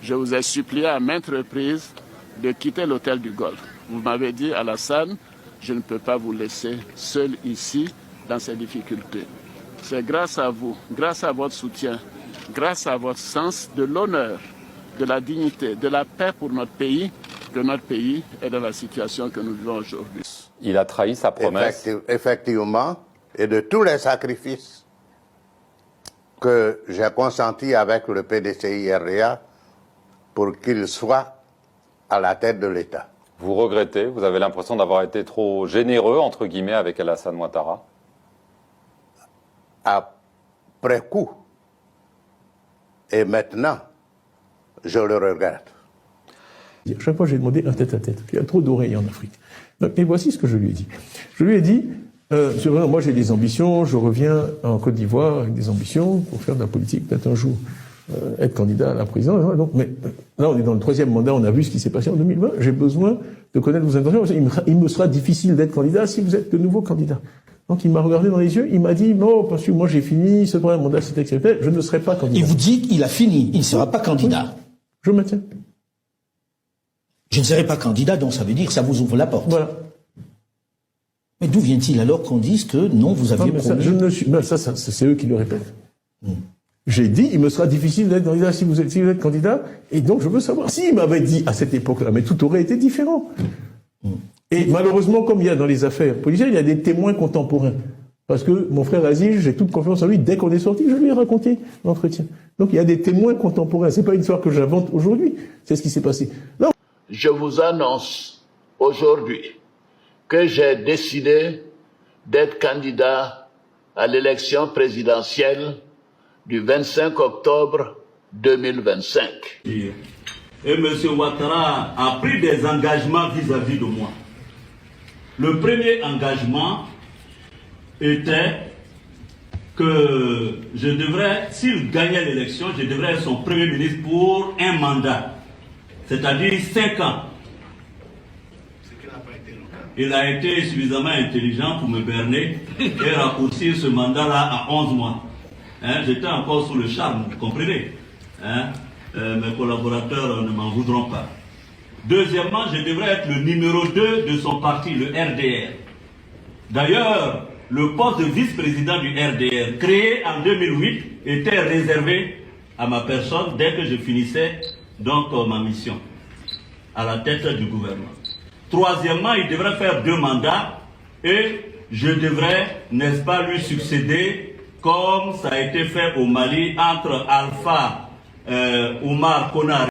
Je vous ai supplié à maintes reprises de quitter l'hôtel du Golfe. Vous m'avez dit, Alassane, je ne peux pas vous laisser seul ici dans ces difficultés. C'est grâce à vous, grâce à votre soutien, grâce à votre sens de l'honneur, de la dignité, de la paix pour notre pays, que notre pays est dans la situation que nous vivons aujourd'hui. Il a trahi sa promesse. Effectivement, et de tous les sacrifices que j'ai consentis avec le PDCI-RDA pour qu'il soit à la tête de l'État. Vous regrettez, vous avez l'impression d'avoir été trop généreux, entre guillemets, avec Alassane Ouattara? Après coup. Et maintenant, je le regrette. Chaque fois, j'ai demandé un tête-à-tête. Il y a trop d'oreilles en Afrique. Et voici ce que je lui ai dit. Je lui ai dit, moi j'ai des ambitions, je reviens en Côte d'Ivoire avec des ambitions pour faire de la politique, peut-être un jour être candidat à la présidence. Donc, mais là, on est dans le 3e mandat, on a vu ce qui s'est passé en 2020. J'ai besoin de connaître vos intentions. Il me sera difficile d'être candidat si vous êtes de nouveau candidat. Donc il m'a regardé dans les yeux, il m'a dit, non, parce que moi j'ai fini, ce premier mandat c'est exceptionnel, je ne serai pas candidat. Et vous dites qu'il a fini, il ne sera pas candidat. Oui, je maintiens. Je ne serai pas candidat, donc ça veut dire que ça vous ouvre la porte. Voilà. Mais d'où vient-il alors qu'on dise que non, vous aviez promis... Ça, c'est eux qui le répètent. J'ai dit, il me sera difficile d'être candidat si vous êtes candidat, et donc je veux savoir. S'il m'avait dit à cette époque-là, mais tout aurait été différent. Et malheureusement, comme il y a dans les affaires policières, il y a des témoins contemporains. Parce que mon frère Aziz, j'ai toute confiance en lui, dès qu'on est sorti, je lui ai raconté l'entretien. Donc il y a des témoins contemporains. C'est pas une histoire que j'invente aujourd'hui, c'est ce qui s'est passé. Non. Je vous annonce aujourd'hui que j'ai décidé d'être candidat à l'élection présidentielle du 25 octobre 2025. Et M. Ouattara a pris des engagements vis-à-vis de moi. Le premier engagement était que je devrais, s'il gagnait l'élection, je devrais être son premier ministre pour un mandat, c'est-à-dire 5 ans. Il a été suffisamment intelligent pour me berner et raccourcir ce mandat-là à 11 mois. J'étais encore sous le charme, vous comprenez. Mes collaborateurs ne m'en voudront pas. Deuxièmement, je devrais être le numéro 2 de son parti, le RDR. D'ailleurs, le poste de vice-président du RDR, créé en 2008, était réservé à ma personne dès que je finissais donc ma mission à la tête du gouvernement. Troisièmement, il devrait faire 2 mandats et je devrais, n'est-ce pas, lui succéder comme ça a été fait au Mali entre Alpha Oumar Konaré